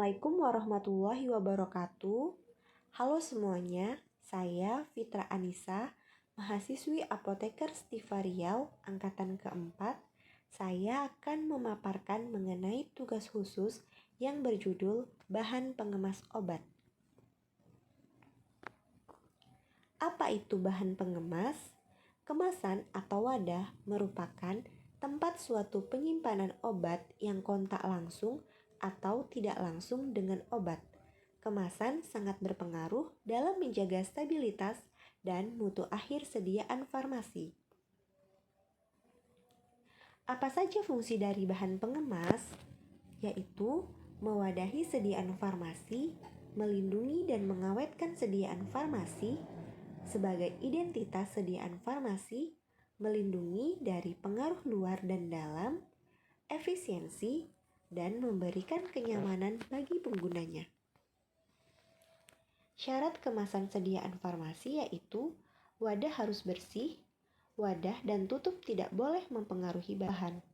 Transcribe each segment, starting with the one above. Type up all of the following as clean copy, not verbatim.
Assalamualaikum warahmatullahi wabarakatuh. Halo semuanya, saya Fitra Anissa, mahasiswi Apoteker Stiva Riau, angkatan keempat. Saya akan memaparkan mengenai tugas khusus yang berjudul bahan pengemas obat. Apa itu bahan pengemas? Kemasan atau wadah merupakan tempat suatu penyimpanan obat yang kontak langsung atau tidak langsung dengan obat. Kemasan sangat berpengaruh dalam menjaga stabilitas dan mutu akhir sediaan farmasi. Apa saja fungsi dari bahan pengemas? Yaitu mewadahi sediaan farmasi, melindungi dan mengawetkan sediaan farmasi, sebagai identitas sediaan farmasi, melindungi dari pengaruh luar dan dalam, efisiensi, dan memberikan kenyamanan bagi penggunanya. Syarat kemasan sediaan farmasi yaitu wadah harus bersih, wadah dan tutup tidak boleh mempengaruhi bahan.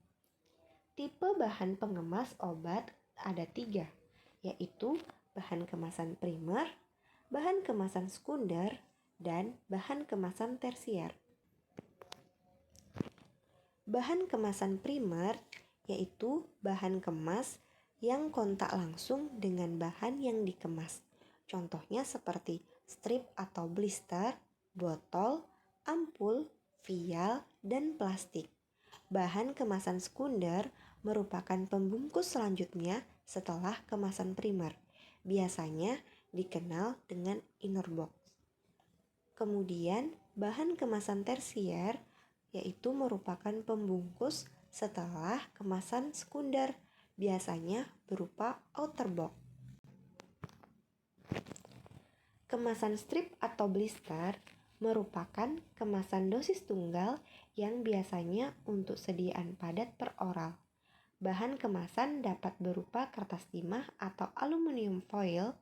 Tipe bahan pengemas obat ada 3, yaitu bahan kemasan primer, bahan kemasan sekunder, dan bahan kemasan tersier. Bahan kemasan primer yaitu bahan kemas yang kontak langsung dengan bahan yang dikemas. Contohnya seperti strip atau blister, botol, ampul, vial, dan plastik. Bahan kemasan sekunder merupakan pembungkus selanjutnya setelah kemasan primer. Biasanya dikenal dengan inner box. Kemudian bahan kemasan tersier yaitu merupakan pembungkus setelah kemasan sekunder, biasanya berupa outer box. Kemasan strip atau blister merupakan kemasan dosis tunggal yang biasanya untuk sediaan padat per oral. Bahan kemasan dapat berupa kertas timah atau aluminium foil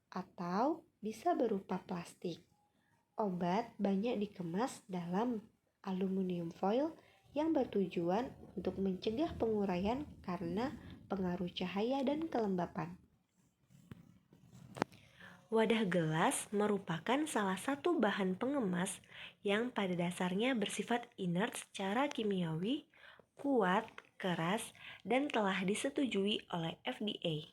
atau bisa berupa plastik. Obat banyak dikemas dalam aluminium foil yang bertujuan untuk mencegah penguraian karena pengaruh cahaya dan kelembapan. Wadah gelas merupakan salah satu bahan pengemas yang pada dasarnya bersifat inert secara kimiawi, kuat, keras, dan telah disetujui oleh FDA.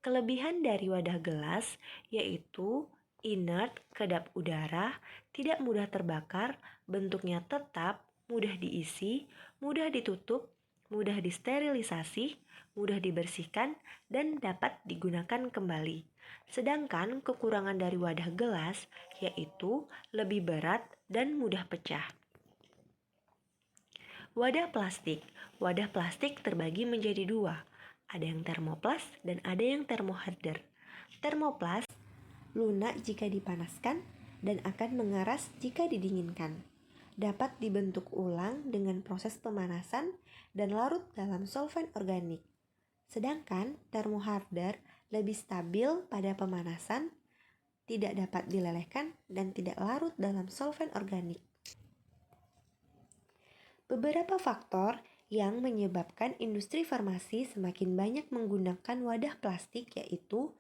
Kelebihan dari wadah gelas yaitu inert, kedap udara, tidak mudah terbakar, bentuknya tetap, mudah diisi, mudah ditutup, mudah disterilisasi, mudah dibersihkan, dan dapat digunakan kembali. Sedangkan kekurangan dari wadah gelas yaitu lebih berat dan mudah pecah. Wadah plastik. Wadah plastik terbagi menjadi 2. Ada yang thermoplas dan ada yang thermoharder. Thermoplas lunak jika dipanaskan dan akan mengeras jika didinginkan. Dapat dibentuk ulang dengan proses pemanasan dan larut dalam solvent organik. Sedangkan thermoharder lebih stabil pada pemanasan, tidak dapat dilelehkan dan tidak larut dalam solvent organik. Beberapa faktor yang menyebabkan industri farmasi semakin banyak menggunakan wadah plastik yaitu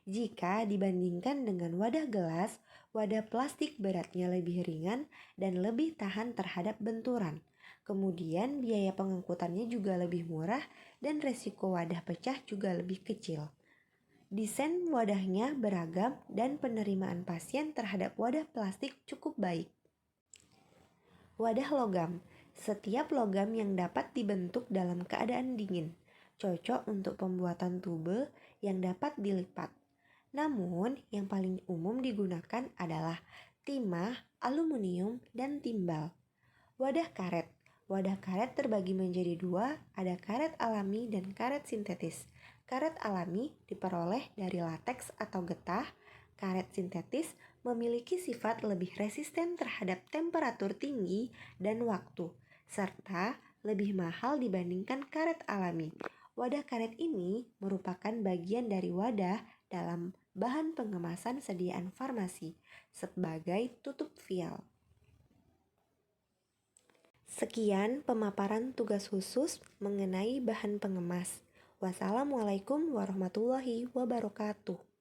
jika dibandingkan dengan wadah gelas, wadah plastik beratnya lebih ringan dan lebih tahan terhadap benturan. Kemudian biaya pengangkutannya juga lebih murah dan resiko wadah pecah juga lebih kecil. Desain wadahnya beragam dan penerimaan pasien terhadap wadah plastik cukup baik. Wadah logam. Setiap logam yang dapat dibentuk dalam keadaan dingin, cocok untuk pembuatan tube yang dapat dilipat. Namun, yang paling umum digunakan adalah timah, aluminium, dan timbal. Wadah karet. Wadah karet terbagi menjadi 2, ada karet alami dan karet sintetis. Karet alami diperoleh dari lateks atau getah. Karet sintetis memiliki sifat lebih resisten terhadap temperatur tinggi dan waktu, serta lebih mahal dibandingkan karet alami. Wadah karet ini merupakan bagian dari wadah dalam bahan pengemasan sediaan farmasi sebagai tutup vial. Sekian pemaparan tugas khusus mengenai bahan pengemas. Wassalamualaikum warahmatullahi wabarakatuh.